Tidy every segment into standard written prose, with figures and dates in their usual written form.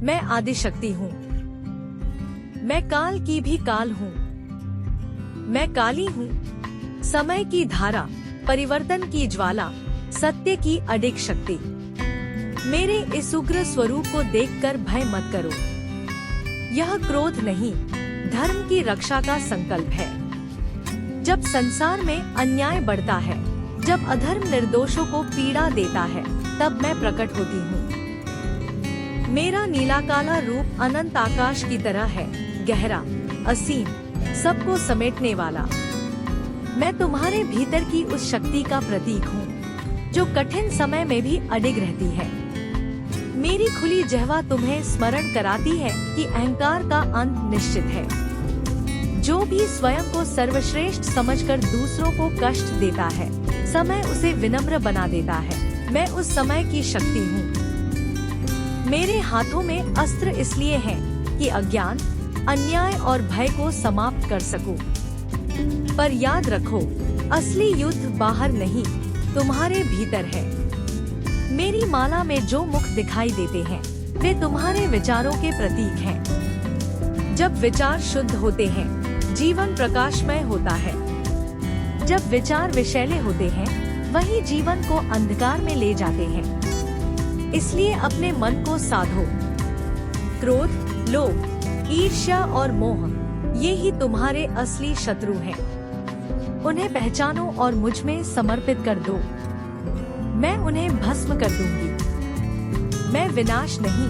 मैं आदिशक्ति हूँ। मैं काल की भी काल हूँ। मैं काली हूँ, समय की धारा, परिवर्तन की ज्वाला, सत्य की अडिग शक्ति। मेरे इस उग्र स्वरूप को देखकर भय मत करो। यह क्रोध नहीं, धर्म की रक्षा का संकल्प है। जब संसार में अन्याय बढ़ता है, जब अधर्म निर्दोषों को पीड़ा देता है, तब मैं प्रकट होती हूँ। मेरा नीला काला रूप अनंत आकाश की तरह है, गहरा, असीम, सबको समेटने वाला। मैं तुम्हारे भीतर की उस शक्ति का प्रतीक हूँ, जो कठिन समय में भी अडिग रहती है। मेरी खुली जिह्वा तुम्हें स्मरण कराती है कि अहंकार का अंत निश्चित है। जो भी स्वयं को सर्वश्रेष्ठ समझकर दूसरों को कष्ट देता है, समय उसे विनम्र बना देता है। मैं उस समय की शक्ति हूँ। मेरे हाथों में अस्त्र इसलिए हैं कि अज्ञान, अन्याय और भय को समाप्त कर सकूं। पर याद रखो, असली युद्ध बाहर नहीं, तुम्हारे भीतर है। मेरी माला में जो मुख दिखाई देते हैं, वे तुम्हारे विचारों के प्रतीक हैं। जब विचार शुद्ध होते हैं, जीवन प्रकाशमय होता है। जब विचार विषैले होते हैं, वही जीवन को अंधकार में ले जाते हैं। इसलिए अपने मन को साधो। क्रोध, लोभ, ईर्ष्या और मोह, ये ही तुम्हारे असली शत्रु हैं। उन्हें पहचानो और मुझ में समर्पित कर दो। मैं उन्हें भस्म कर दूंगी। मैं विनाश नहीं,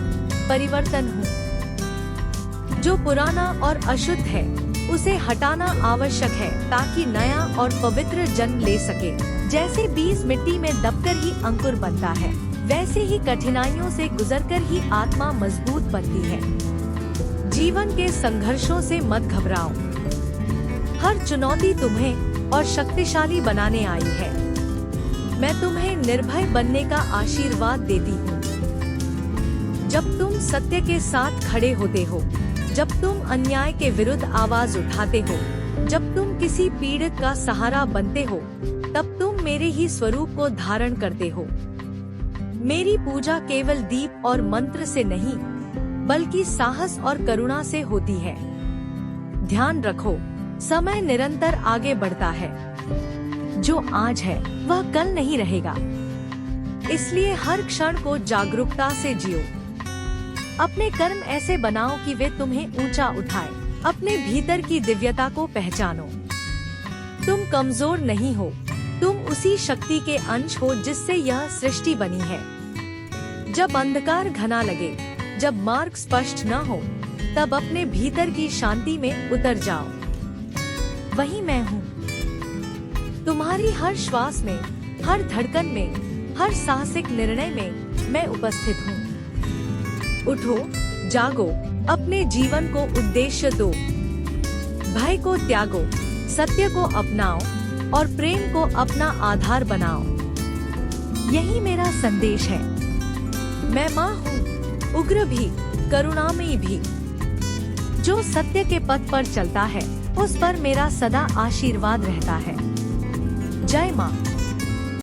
परिवर्तन हूँ। जो पुराना और अशुद्ध है, उसे हटाना आवश्यक है ताकि नया और पवित्र जन्म ले सके। जैसे बीज मिट्टी में दबकर ही अंकुर बनता है, वैसे ही कठिनाइयों से गुजरकर ही आत्मा मजबूत बनती है। जीवन के संघर्षों से मत घबराओ। हर चुनौती तुम्हें और शक्तिशाली बनाने आई है। मैं तुम्हें निर्भय बनने का आशीर्वाद देती हूँ। जब तुम सत्य के साथ खड़े होते हो, जब तुम अन्याय के विरुद्ध आवाज उठाते हो, जब तुम किसी पीड़ित का सहारा बनते हो, तब तुम मेरे ही स्वरूप को धारण करते हो। मेरी पूजा केवल दीप और मंत्र से नहीं, बल्कि साहस और करुणा से होती है। ध्यान रखो, समय निरंतर आगे बढ़ता है। जो आज है, वह कल नहीं रहेगा। इसलिए हर क्षण को जागरूकता से जियो। अपने कर्म ऐसे बनाओ कि वे तुम्हें ऊंचा उठाए। अपने भीतर की दिव्यता को पहचानो। तुम कमजोर नहीं हो, तुम उसी शक्ति के अंश हो जिससे यह सृष्टि बनी है। जब अंधकार घना लगे, जब मार्ग स्पष्ट न हो, तब अपने भीतर की शांति में उतर जाओ। वही मैं हूँ। तुम्हारी हर श्वास में, हर धड़कन में, हर साहसिक निर्णय में मैं उपस्थित हूँ। उठो, जागो, अपने जीवन को उद्देश्य दो। भय को त्यागो, सत्य को अपनाओ और प्रेम को अपना आधार बनाओ। यही मेरा संदेश है। मैं माँ हूँ, उग्र भी, करुणामयी भी। जो सत्य के पथ पर चलता है, उस पर मेरा सदा आशीर्वाद रहता है। जय माँ।